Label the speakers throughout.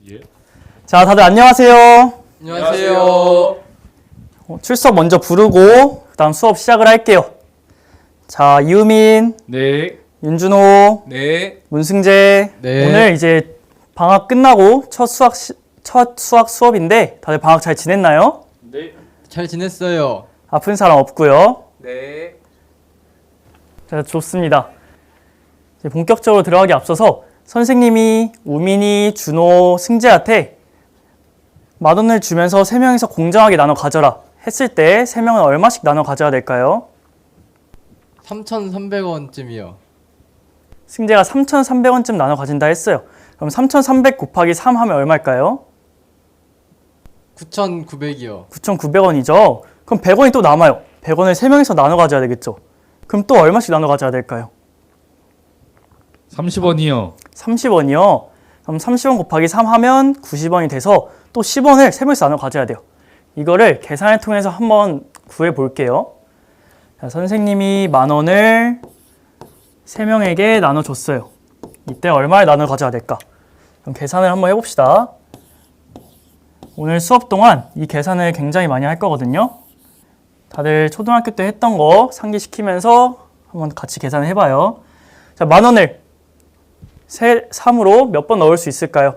Speaker 1: 예.
Speaker 2: 자, 다들 안녕하세요.
Speaker 3: 안녕하세요.
Speaker 2: 출석 먼저 부르고 그다음 수업 시작을 할게요. 자, 이우민,
Speaker 1: 네.
Speaker 2: 윤준호,
Speaker 3: 네.
Speaker 2: 문승재.
Speaker 3: 네.
Speaker 2: 오늘 이제 방학 끝나고 첫 수학 수업인데 다들 방학 잘 지냈나요?
Speaker 1: 네.
Speaker 3: 잘 지냈어요.
Speaker 2: 아픈 사람 없고요.
Speaker 3: 네.
Speaker 2: 자, 좋습니다. 이제 본격적으로 들어가기 앞서서 선생님이 우민이, 준호, 승재한테 10,000원을 주면서 3명이서 공정하게 나눠 가져라 했을 때 3명은 얼마씩 나눠 가져야 될까요?
Speaker 3: 3,300원쯤이요.
Speaker 2: 승재가 3,300원쯤 나눠 가진다 했어요. 그럼 3,300 곱하기 3 하면 얼마일까요?
Speaker 3: 9,900이요.
Speaker 2: 9,900원이죠. 그럼 100원이 또 남아요. 100원을 3명이서 나눠 가져야 되겠죠. 그럼 또 얼마씩 나눠 가져야 될까요?
Speaker 1: 30원이요.
Speaker 2: 30원이요. 그럼 30원 곱하기 3 하면 90원이 돼서 또 10원을 3명이서 나눠 가져야 돼요. 이거를 계산을 통해서 한번 구해 볼게요. 자, 선생님이 10,000원을 3명에게 나눠줬어요. 이때 얼마를 나눠 가져야 될까? 그럼 계산을 한번 해봅시다. 오늘 수업 동안 이 계산을 굉장히 많이 할 거거든요. 다들 초등학교 때 했던 거 상기시키면서 한번 같이 계산을 해봐요. 자, 10,000원을 3으로 몇 번 넣을 수 있을까요?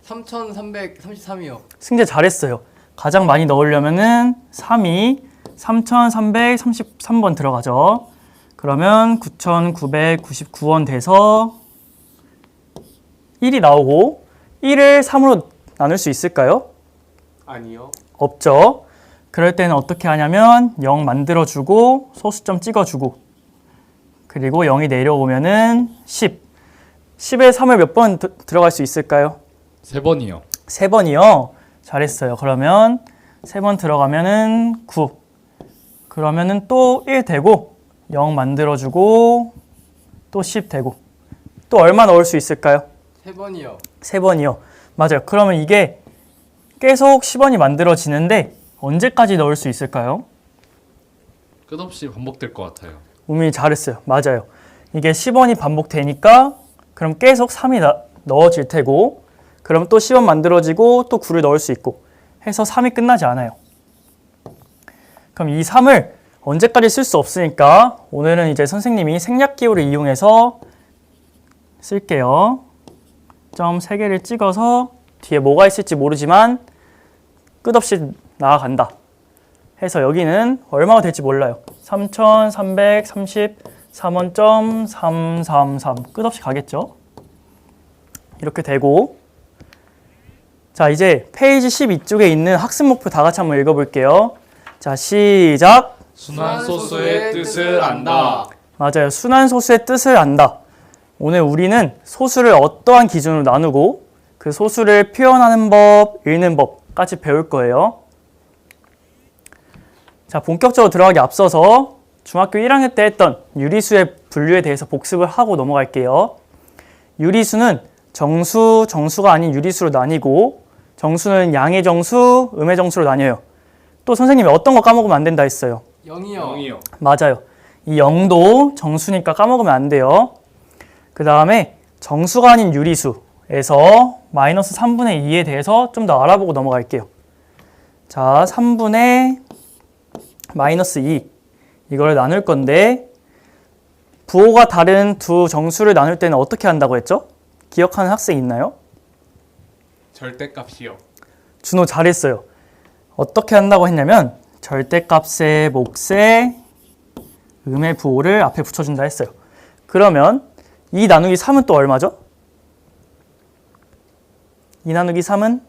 Speaker 3: 3,333이요.
Speaker 2: 승재 잘했어요. 가장 많이 넣으려면은 3이 3,333번 들어가죠. 그러면 9,999원 돼서 1이 나오고 1을 3으로 나눌 수 있을까요?
Speaker 3: 아니요.
Speaker 2: 없죠. 그럴 때는 어떻게 하냐면 0 만들어주고 소수점 찍어주고 그리고 0이 내려오면은 10. 10에 3을 몇 번 들어갈 수 있을까요?
Speaker 1: 3번이요.
Speaker 2: 3번이요. 잘했어요. 그러면 3번 들어가면은 9. 그러면은 또 1 되고 0 만들어주고 또 10 되고 또 얼마 넣을 수 있을까요?
Speaker 3: 3번이요.
Speaker 2: 3번이요. 맞아요. 그러면 이게 계속 10원이 만들어지는데 언제까지 넣을 수 있을까요?
Speaker 1: 끝없이 반복될 것 같아요.
Speaker 2: 우민이 잘했어요. 맞아요. 이게 10원이 반복되니까 그럼 계속 3이 넣어질 테고 그럼 또 10원 만들어지고 또 9를 넣을 수 있고 해서 3이 끝나지 않아요. 그럼 이 3을 언제까지 쓸 수 없으니까 오늘은 이제 선생님이 생략기호를 이용해서 쓸게요. 점 3개를 찍어서 뒤에 뭐가 있을지 모르지만 끝없이 나아간다 해서 여기는 얼마가 될지 몰라요. 3,333원.333 끝없이 가겠죠. 이렇게 되고 자, 이제 페이지 12쪽에 있는 학습 목표 다 같이 한번 읽어볼게요. 자, 시작.
Speaker 1: 순환소수의 뜻을 안다.
Speaker 2: 맞아요. 순환소수의 뜻을 안다. 오늘 우리는 소수를 어떠한 기준으로 나누고 그 소수를 표현하는 법, 읽는 법까지 배울 거예요. 자, 본격적으로 들어가기 앞서서 중학교 1학년 때 했던 유리수의 분류에 대해서 복습을 하고 넘어갈게요. 유리수는 정수, 정수가 아닌 유리수로 나뉘고 정수는 양의 정수, 음의 정수로 나뉘어요. 또 선생님이 어떤 거 까먹으면 안 된다 했어요?
Speaker 3: 0이요.
Speaker 2: 맞아요. 이 0도 정수니까 까먹으면 안 돼요. 그 다음에 정수가 아닌 유리수에서 마이너스 3분의 2에 대해서 좀 더 알아보고 넘어갈게요. 자, 3분의 마이너스 2 이걸 나눌 건데 부호가 다른 두 정수를 나눌 때는 어떻게 한다고 했죠? 기억하는 학생 있나요?
Speaker 3: 절대값이요.
Speaker 2: 준호 잘했어요. 어떻게 한다고 했냐면 절대값의 몫에 음의 부호를 앞에 붙여준다 했어요. 그러면 2 나누기 3은 또 얼마죠? 2 나누기 3은?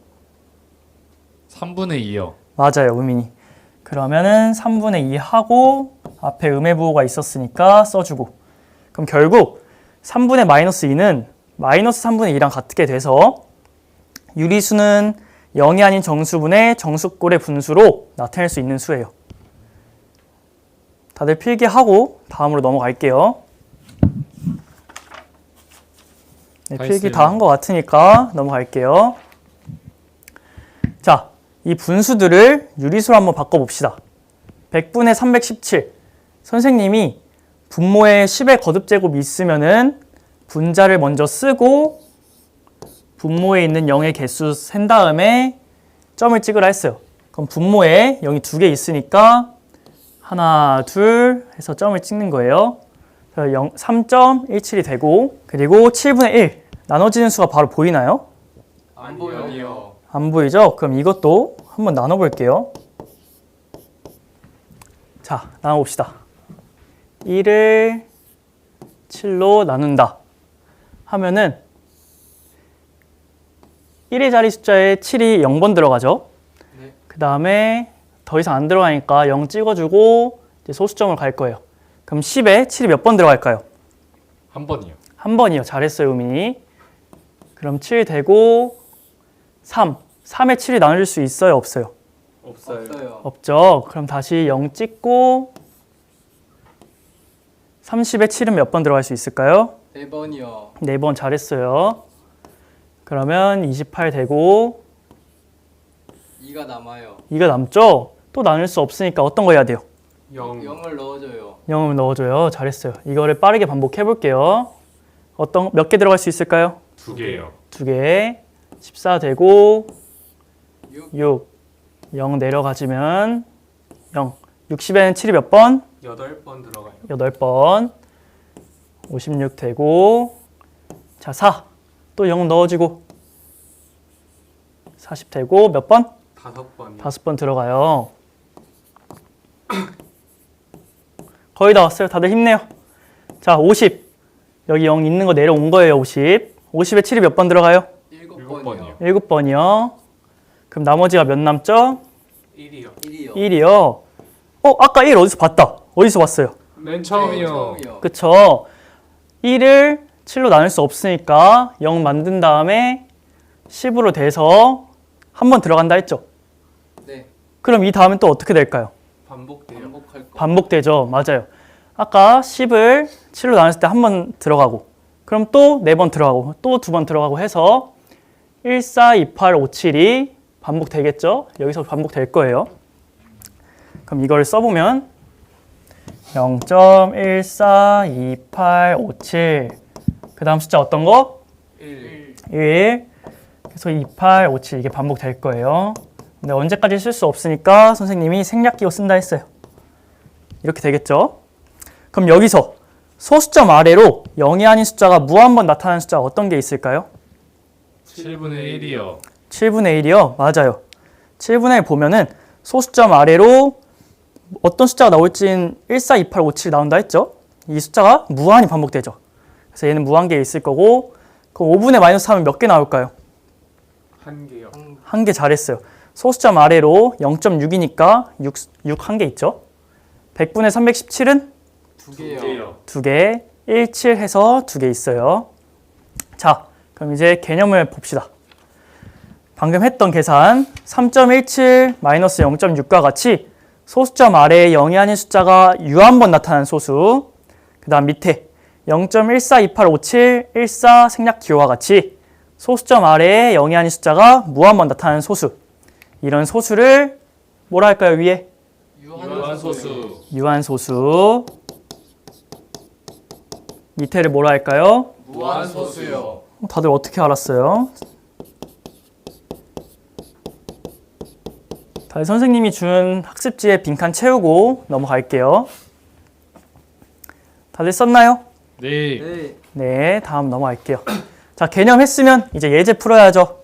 Speaker 1: 3분의 2요.
Speaker 2: 맞아요, 우민이. 그러면은 3분의 2 하고 앞에 음의 부호가 있었으니까 써주고 그럼 결국 3분의 마이너스 2는 마이너스 3분의 2랑 같게 돼서 유리수는 0이 아닌 정수분의 정수꼴의 분수로 나타낼 수 있는 수예요. 다들 필기하고 다음으로 넘어갈게요. 네, 필기 다 한 것 같으니까 넘어갈게요. 자, 이 분수들을 유리수로 한번 바꿔봅시다. 100분의 317. 선생님이 분모에 10의 거듭제곱이 있으면은 분자를 먼저 쓰고 분모에 있는 0의 개수 센 다음에 점을 찍으라 했어요. 그럼 분모에 0이 2개 있으니까 하나, 둘 해서 점을 찍는 거예요. 3.17이 되고, 그리고 7분의 1 나눠지는 수가 바로 보이나요?
Speaker 3: 안 보여요.
Speaker 2: 안 보이죠? 그럼 이것도 한번 나눠볼게요. 자, 나눠봅시다. 1을 7로 나눈다 하면은 1의 자리 숫자에 7이 0번 들어가죠.
Speaker 3: 네.
Speaker 2: 그 다음에 더 이상 안 들어가니까 0 찍어주고 이제 소수점을 갈 거예요. 그럼 10에 7이 몇 번 들어갈까요?
Speaker 1: 한 번이요.
Speaker 2: 한 번이요. 잘했어요, 우민이. 그럼 7 되고 3. 3에 7이 나눠질 수 있어요, 없어요?
Speaker 3: 없어요.
Speaker 2: 없죠. 그럼 다시 0 찍고 30에 7은 몇 번 들어갈 수 있을까요?
Speaker 3: 4번이요.
Speaker 2: 4번 잘했어요. 그러면 28 되고
Speaker 3: 2가 남아요.
Speaker 2: 2가 남죠? 또 나눌 수 없으니까 어떤 거 해야 돼요?
Speaker 3: 0을 넣어줘요.
Speaker 2: 0을 넣어줘요. 잘했어요. 이거를 빠르게 반복해 볼게요. 몇 개 들어갈 수 있을까요?
Speaker 1: 2개요.
Speaker 2: 2개. 14 되고
Speaker 3: 6.
Speaker 2: 0 내려가지면 0. 60에는 7이 몇 번?
Speaker 3: 8번 들어가요.
Speaker 2: 8번. 56 되고 자, 4. 또 0 넣어주고 40 되고 몇 번?
Speaker 3: 5번.
Speaker 2: 5번 들어가요. 거의 다 왔어요. 다들 힘내요. 자, 50. 여기 0 있는 거 내려온 거예요, 50. 50에 7이 몇 번 들어가요?
Speaker 3: 7번이요.
Speaker 2: 7번이요. 그럼 나머지가 몇 남죠?
Speaker 3: 1이요.
Speaker 2: 1이요. 아까 1 어디서 봤다. 어디서 봤어요?
Speaker 1: 맨 처음이요.
Speaker 2: 그쵸. 1을 7로 나눌 수 없으니까 0 만든 다음에 10으로 돼서 한 번 들어간다 했죠?
Speaker 3: 네.
Speaker 2: 그럼 이 다음은 또 어떻게 될까요?
Speaker 3: 반복할 거.
Speaker 2: 반복되죠. 맞아요. 아까 10을 7로 나눴을 때 한 번 들어가고 그럼 또 4번 들어가고 또 2번 들어가고 해서 1, 4, 2, 8, 5, 7이 반복되겠죠? 여기서 반복될 거예요. 그럼 이걸 써보면 0.142857 그 다음 숫자 어떤 거?
Speaker 3: 1.
Speaker 2: 1 그래서 2857 이게 반복될 거예요. 근데 언제까지 쓸 수 없으니까 선생님이 생략기호 쓴다 했어요. 이렇게 되겠죠? 그럼 여기서 소수점 아래로 0이 아닌 숫자가 무한번 나타나는 숫자가 어떤 게 있을까요?
Speaker 1: 7분의 1이요.
Speaker 2: 7분의 1이요? 맞아요. 7분의 1 보면은 소수점 아래로 어떤 숫자가 나올진 1, 4, 2, 8, 5, 7 나온다 했죠? 이 숫자가 무한히 반복되죠. 그래서 얘는 무한계에 있을 거고 그럼 5분의 마이너스 하면 몇 개 나올까요?
Speaker 3: 1개요.
Speaker 2: 1개 잘했어요. 소수점 아래로 0.6이니까 6 한 개 있죠? 100분의 317은
Speaker 3: 2개요.
Speaker 2: 2개, 1, 7 해서 2개 있어요. 자, 그럼 이제 개념을 봅시다. 방금 했던 계산 3.17 마이너스 0.6과 같이 소수점 아래에 0이 아닌 숫자가 유한번 나타나는 소수 그 다음 밑에 0.142857 14 생략기호와 같이 소수점 아래에 0이 아닌 숫자가 무한번 나타나는 소수 이런 소수를 뭐라 할까요 위에?
Speaker 1: 유한소수.
Speaker 2: 유한소수 밑에를 뭐라 할까요?
Speaker 3: 무한소수요.
Speaker 2: 다들 어떻게 알았어요? 다들 선생님이 준 학습지에 빈칸 채우고 넘어갈게요. 다들 썼나요?
Speaker 1: 네.
Speaker 3: 네.
Speaker 2: 네, 다음 넘어갈게요. 자, 개념 했으면 이제 예제 풀어야죠.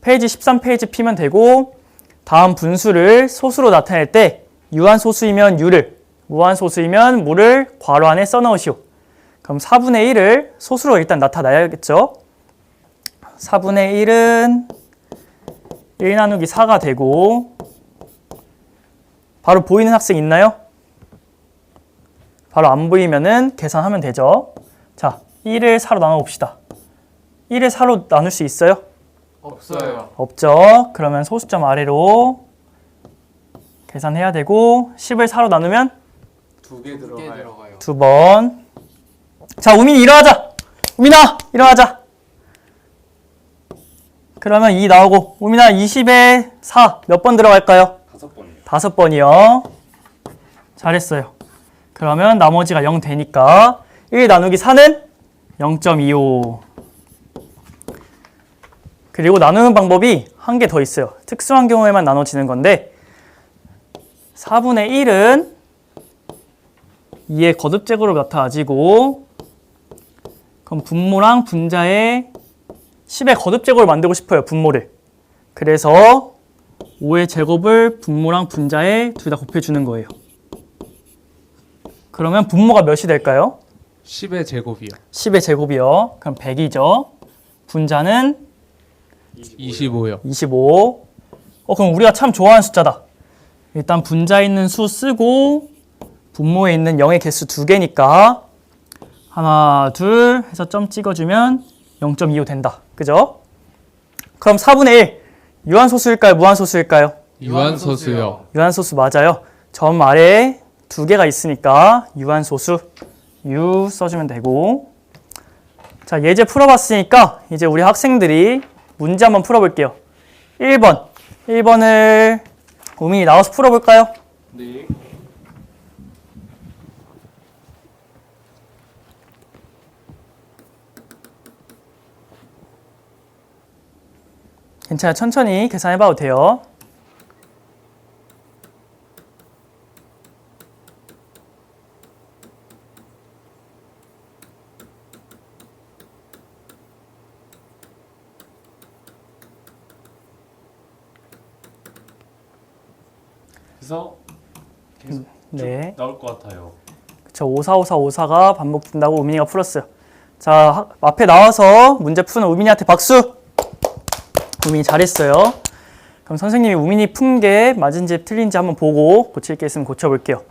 Speaker 2: 페이지 13페이지 피면 되고 다음 분수를 소수로 나타낼 때 유한소수이면 유를, 무한소수이면 무를 괄호 안에 써넣으시오. 그럼 4분의 1을 소수로 일단 나타내야겠죠. 4분의 1은 1 나누기 4가 되고 바로 보이는 학생 있나요? 바로 안 보이면은 계산하면 되죠. 자, 1을 4로 나눠봅시다. 1을 4로 나눌 수 있어요?
Speaker 3: 없어요.
Speaker 2: 없죠. 그러면 소수점 아래로 계산해야 되고 10을 4로 나누면
Speaker 3: 2개 들어가요.
Speaker 2: 2번. 자, 우민이 일어나자. 우민아, 일어나자. 그러면 2 나오고 우민아 20에 4 몇 번 들어갈까요?
Speaker 1: 5번이요.
Speaker 2: 5번이요. 잘했어요. 그러면 나머지가 0 되니까 1 나누기 4는 0.25. 그리고 나누는 방법이 한 개 더 있어요. 특수한 경우에만 나눠지는 건데 4분의 1은 2의 거듭제곱으로 나타나지고 그럼 분모랑 분자의 10의 거듭제곱을 만들고 싶어요. 분모를. 그래서 5의 제곱을 분모랑 분자에 둘 다 곱해주는 거예요. 그러면 분모가 몇이 될까요?
Speaker 1: 10의 제곱이요.
Speaker 2: 10의 제곱이요. 그럼 100이죠. 분자는
Speaker 1: 25요.
Speaker 2: 25. 그럼 우리가 참 좋아하는 숫자다. 일단 분자에 있는 수 쓰고 분모에 있는 0의 개수 2개니까 하나, 둘 해서 점 찍어주면 0.25 된다. 그죠? 그럼 4분의 1 유한소수일까요? 무한소수일까요?
Speaker 1: 유한소수요.
Speaker 2: 유한소수 맞아요. 점 아래에 2개가 있으니까 유한소수 유 써주면 되고. 자, 예제 풀어봤으니까 이제 우리 학생들이 문제 한번 풀어볼게요. 1번을 우민이 나와서 풀어볼까요?
Speaker 1: 네.
Speaker 2: 괜찮아요. 천천히 계산해봐도 돼요.
Speaker 1: 그래서 계속
Speaker 2: 네.
Speaker 1: 나올 것 같아요.
Speaker 2: 그쵸. 545454가 반복된다고 우민이가 풀었어요. 자, 앞에 나와서 문제 푸는 우민이한테 박수! 우민이 잘했어요. 그럼 선생님이 우민이 푼 게 맞은지 틀린지 한번 보고 고칠 게 있으면 고쳐볼게요.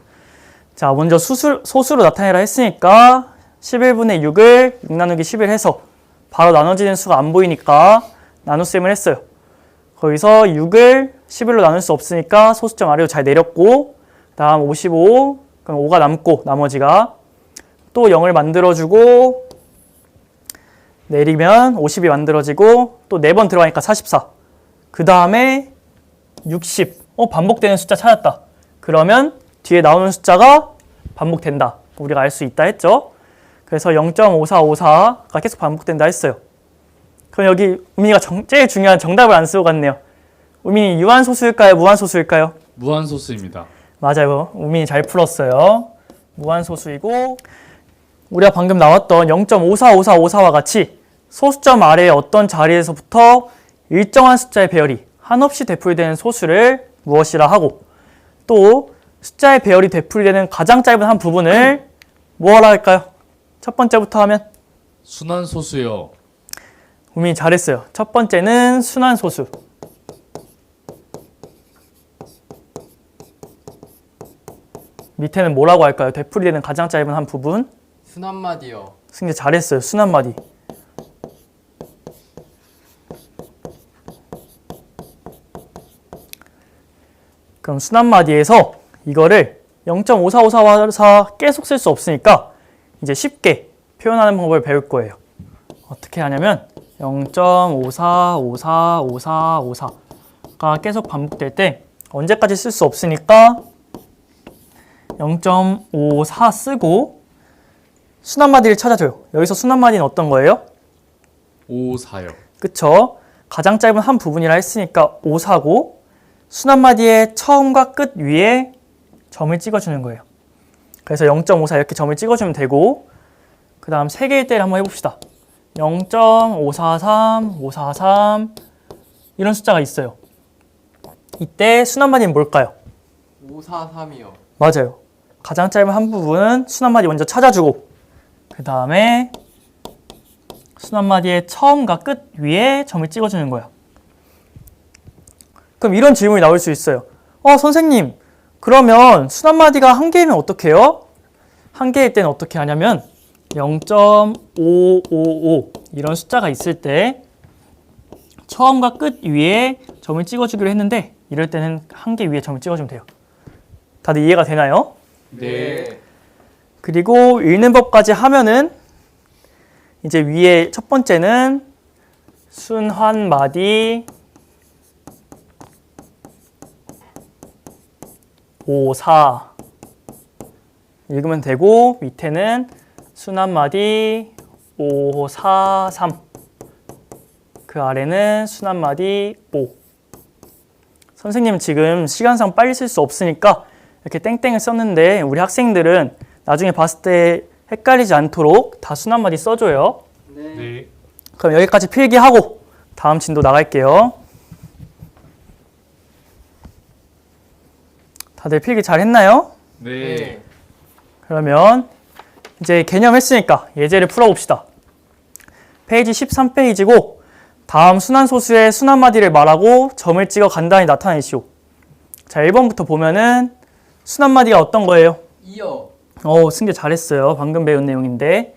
Speaker 2: 자, 먼저 소수로 나타내라 했으니까 11분의 6을 6 나누기 11 해서 바로 나눠지는 수가 안 보이니까 나눗셈을 했어요. 거기서 6을 11로 나눌 수 없으니까 소수점 아래로 잘 내렸고 다음 55, 그럼 5가 남고 나머지가 또 0을 만들어주고 내리면 50이 만들어지고 또 4번 들어가니까 44. 그 다음에 60. 반복되는 숫자 찾았다. 그러면 뒤에 나오는 숫자가 반복된다. 우리가 알 수 있다 했죠. 그래서 0.5454가 계속 반복된다 했어요. 그럼 여기 우민이가 제일 중요한 정답을 안 쓰고 갔네요. 우민이 유한소수일까요? 무한소수일까요?
Speaker 1: 무한소수입니다.
Speaker 2: 맞아요. 우민이 잘 풀었어요. 무한소수이고 우리가 방금 나왔던 0.545454와 같이 소수점 아래의 어떤 자리에서부터 일정한 숫자의 배열이 한없이 되풀이되는 소수를 무엇이라 하고 또 숫자의 배열이 되풀이되는 가장 짧은 한 부분을 뭐라 할까요? 첫 번째부터 하면
Speaker 1: 순환소수요.
Speaker 2: 우민이 잘했어요. 첫 번째는 순환소수. 밑에는 뭐라고 할까요? 되풀이되는 가장 짧은 한 부분.
Speaker 3: 순한마디요.
Speaker 2: 승재 잘했어요. 순한마디. 그럼 순한마디에서 이거를 0.5454 계속 쓸 수 없으니까 이제 쉽게 표현하는 방법을 배울 거예요. 어떻게 하냐면 0.54545454가 계속 반복될 때 언제까지 쓸 수 없으니까 0.54 쓰고 순한마디를 찾아줘요. 여기서 순한마디는 어떤 거예요?
Speaker 1: 54요.
Speaker 2: 그쵸? 가장 짧은 한 부분이라 했으니까 54고 순한마디의 처음과 끝 위에 점을 찍어주는 거예요. 그래서 0.54 이렇게 점을 찍어주면 되고 그 다음 3개일 때를 한번 해봅시다. 0.543, 543 이런 숫자가 있어요. 이때 순한마디는 뭘까요?
Speaker 3: 543이요.
Speaker 2: 맞아요. 가장 짧은 한 부분은 순한마디 먼저 찾아주고 그 다음에 순한마디의 처음과 끝 위에 점을 찍어주는 거야. 그럼 이런 질문이 나올 수 있어요. 선생님, 그러면 순한마디가 한 개이면 어떻게 해요? 한 개일 때는 어떻게 하냐면 0.555 이런 숫자가 있을 때 처음과 끝 위에 점을 찍어주기로 했는데 이럴 때는 한 개 위에 점을 찍어주면 돼요. 다들 이해가 되나요?
Speaker 3: 네.
Speaker 2: 그리고 읽는 법까지 하면은 이제 위에 첫 번째는 순환마디 54 읽으면 되고 밑에는 순환마디 543 그 아래는 순한마디 O. 선생님은 지금 시간상 빨리 쓸 수 없으니까 이렇게 땡땡을 썼는데 우리 학생들은 나중에 봤을 때 헷갈리지 않도록 다 순한마디 써줘요.
Speaker 1: 네.
Speaker 2: 그럼 여기까지 필기하고 다음 진도 나갈게요. 다들 필기 잘 했나요?
Speaker 1: 네.
Speaker 2: 그러면 이제 개념 했으니까 예제를 풀어봅시다. 페이지 13페이지고 다음 순환소수의 순환마디를 말하고 점을 찍어 간단히 나타내시오. 자, 1번부터 보면은 순환마디가 어떤 거예요?
Speaker 3: 2요.
Speaker 2: 승재 잘했어요. 방금 배운 내용인데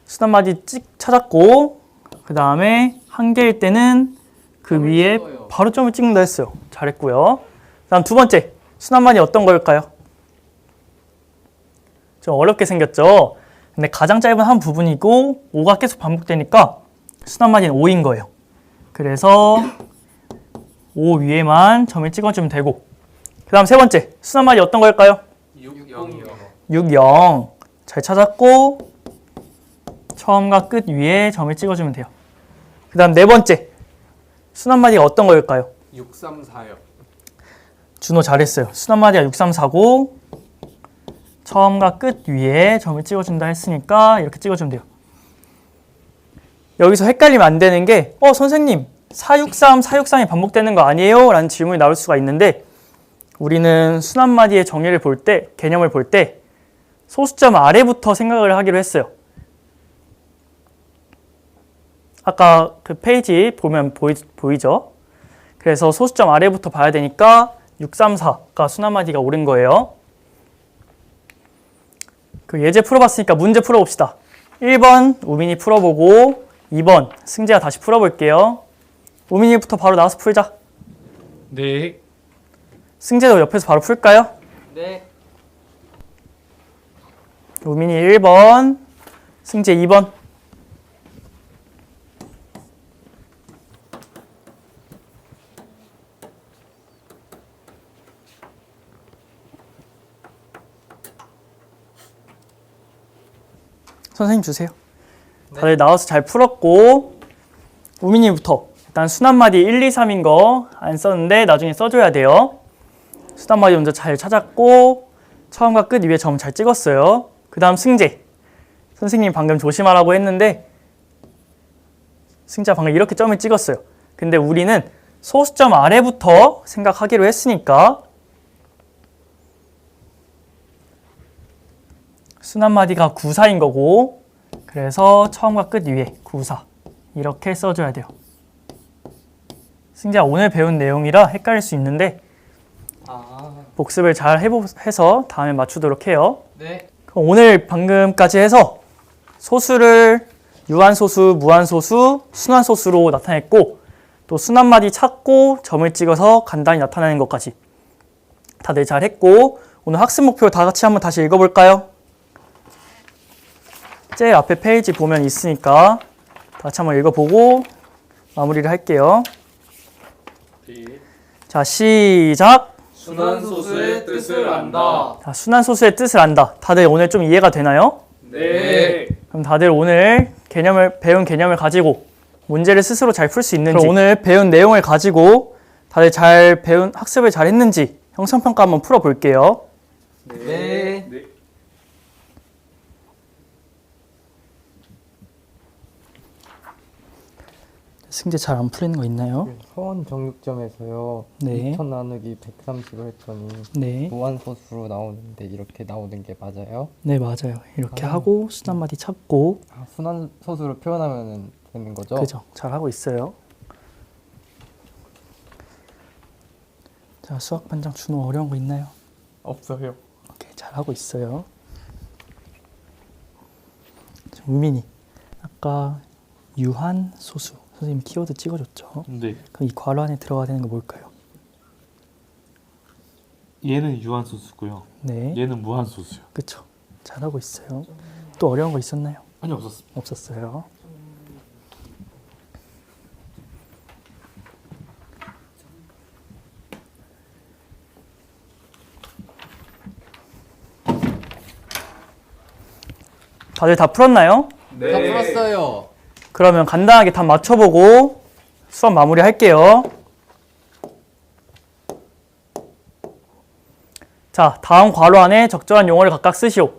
Speaker 2: 순환마디 찾았고 그 다음에 한 개일 때는 그
Speaker 3: 점을
Speaker 2: 위에
Speaker 3: 찍어요.
Speaker 2: 바로 점을 찍는다 했어요. 잘했고요. 그 다음 두 번째 순환마디 어떤 걸까요? 좀 어렵게 생겼죠? 근데 가장 짧은 한 부분이고 5가 계속 반복되니까 순환마디는 5인 거예요. 그래서 5 위에만 점을 찍어주면 되고 그 다음 세 번째 순환마디 어떤 걸까요?
Speaker 3: 6이요.
Speaker 2: 6, 0 잘 찾았고 처음과 끝 위에 점을 찍어주면 돼요. 그 다음 네 번째 순환마디가 어떤 걸까요?
Speaker 3: 6, 3, 4요.
Speaker 2: 준호 잘했어요. 순환마디가 6, 3, 4고 처음과 끝 위에 점을 찍어준다 했으니까 이렇게 찍어주면 돼요. 여기서 헷갈리면 안 되는 게 선생님 463, 463이 반복되는 거 아니에요? 라는 질문이 나올 수가 있는데 우리는 순환마디의 정의를 볼 때, 개념을 볼 때 소수점 아래부터 생각을 하기로 했어요. 아까 그 페이지 보면 보이죠? 그래서 소수점 아래부터 봐야 되니까 634가 순환마디가 옳은 거예요. 그 예제 풀어봤으니까 문제 풀어봅시다. 1번 우민이 풀어보고 2번 승재가 다시 풀어볼게요. 우민이부터 바로 나와서 풀자.
Speaker 1: 네.
Speaker 2: 승재도 옆에서 바로 풀까요?
Speaker 3: 네.
Speaker 2: 우민이 1번, 승재 2번. 선생님 주세요. 다들 나와서 잘 풀었고 우민이부터 일단 순환마디 1, 2, 3인 거 안 썼는데 나중에 써줘야 돼요. 순환마디 먼저 잘 찾았고 처음과 끝 위에 점 잘 찍었어요. 그 다음 승재. 선생님 방금 조심하라고 했는데 승재가 방금 이렇게 점을 찍었어요. 근데 우리는 소수점 아래부터 생각하기로 했으니까 순환마디가 9, 4인 거고 그래서 처음과 끝 위에 9, 4 이렇게 써줘야 돼요. 승재야 오늘 배운 내용이라 헷갈릴 수 있는데 복습을 잘 해서 다음에 맞추도록 해요.
Speaker 3: 네.
Speaker 2: 그럼 오늘 방금까지 해서 소수를 유한소수, 무한소수, 순환소수로 나타냈고 또 순환마디 찾고 점을 찍어서 간단히 나타내는 것까지 다들 잘 했고 오늘 학습 목표 다 같이 한번 다시 읽어볼까요? 제일 앞에 페이지 보면 있으니까 다 같이 한번 읽어보고 마무리를 할게요. 자, 시작!
Speaker 3: 순환소수의 뜻을 안다.
Speaker 2: 자, 순환소수의 뜻을 안다. 다들 오늘 좀 이해가 되나요?
Speaker 1: 네.
Speaker 2: 그럼 다들 오늘 배운 개념을 가지고 문제를 스스로 잘 풀 수 있는지 그럼 오늘 배운 내용을 가지고 다들 학습을 잘 했는지 형성평가 한번 풀어볼게요.
Speaker 3: 네.
Speaker 1: 네.
Speaker 2: 승재 잘 안 풀리는 거 있나요?
Speaker 4: 서원 정육점에서요.
Speaker 2: 네.
Speaker 4: 2천 나누기 130을 했더니
Speaker 2: 네.
Speaker 4: 무한소수로 나오는데 이렇게 나오는 게 맞아요?
Speaker 2: 네, 맞아요. 이렇게 하고 순환마디 찾고
Speaker 4: 순환소수로 표현하면 되는 거죠?
Speaker 2: 그죠? 잘 하고 있어요. 자, 수학 반장 준호 어려운 거 있나요?
Speaker 4: 없어요.
Speaker 2: 오케이, 잘 하고 있어요. 자, 우민이 아까 유한소수 선생님 키워드 찍어줬죠?
Speaker 1: 네.
Speaker 2: 그럼 이 괄호 안에 들어가야 되는 거 뭘까요?
Speaker 1: 얘는 유한소수고요.
Speaker 2: 네,
Speaker 1: 얘는 무한소수요.
Speaker 2: 그쵸? 잘하고 있어요. 또 어려운 거 있었나요?
Speaker 1: 아니 없었습니다.
Speaker 2: 없었어요. 다들 다 풀었나요?
Speaker 3: 다 풀었어요.
Speaker 2: 그러면 간단하게 답 맞춰보고 수업 마무리 할게요. 자, 다음 괄호 안에 적절한 용어를 각각 쓰시오.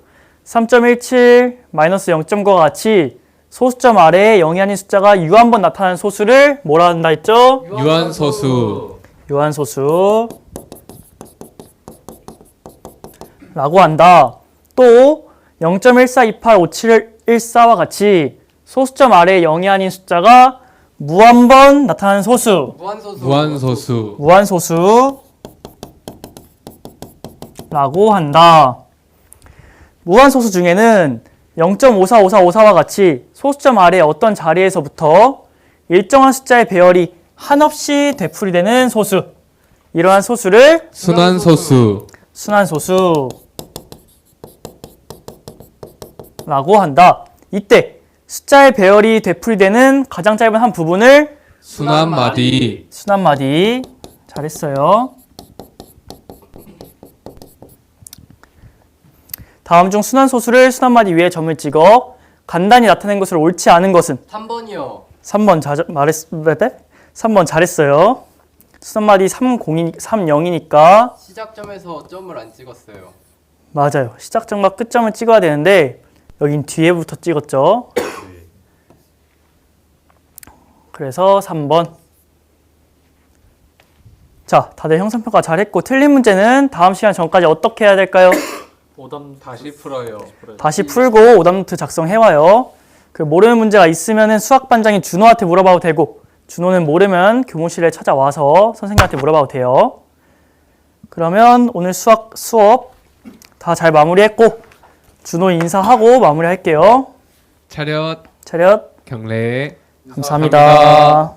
Speaker 2: 3.17, 마이너스 0.9과 같이 소수점 아래에 0이 아닌 숫자가 유한번 나타나는 소수를 뭐라 한다 했죠?
Speaker 5: 유한소수.
Speaker 2: 유한소수 라고 한다. 또 0.14285714와 같이 소수점 아래에 0이 아닌 숫자가 무한번 나타나는 소수
Speaker 3: 무한소수.
Speaker 5: 무한소수.
Speaker 2: 무한소수 라고 한다. 무한소수 중에는 0.545454와 같이 소수점 아래 어떤 자리에서부터 일정한 숫자의 배열이 한없이 되풀이되는 소수, 이러한 소수를
Speaker 5: 순환소수.
Speaker 2: 순환소수 라고 한다. 이때 숫자의 배열이 되풀이되는 가장 짧은 한 부분을
Speaker 5: 순환마디.
Speaker 2: 순환마디. 잘했어요. 다음 중 순환소수를 순환마디 위에 점을 찍어 간단히 나타낸 것을 옳지 않은 것은
Speaker 3: 3번이요.
Speaker 2: 3번 잘했어요. 순환마디 30이니까
Speaker 3: 시작점에서 점을 안 찍었어요.
Speaker 2: 맞아요. 시작점과 끝점을 찍어야 되는데 여긴 뒤에부터 찍었죠. 그래서 3번. 자, 다들 형상평가 잘했고 틀린 문제는 다음 시간 전까지 어떻게 해야 될까요?
Speaker 1: 오답 다시 풀어요.
Speaker 2: 다시 풀고 오답노트 작성해와요. 그 모르는 문제가 있으면 수학반장인 준호한테 물어봐도 되고 준호는 모르면 교무실에 찾아와서 선생님한테 물어봐도 돼요. 그러면 오늘 수업 다 잘 마무리했고 준호 인사하고 마무리할게요.
Speaker 5: 차렷.
Speaker 2: 차렷.
Speaker 5: 경례.
Speaker 2: 감사합니다.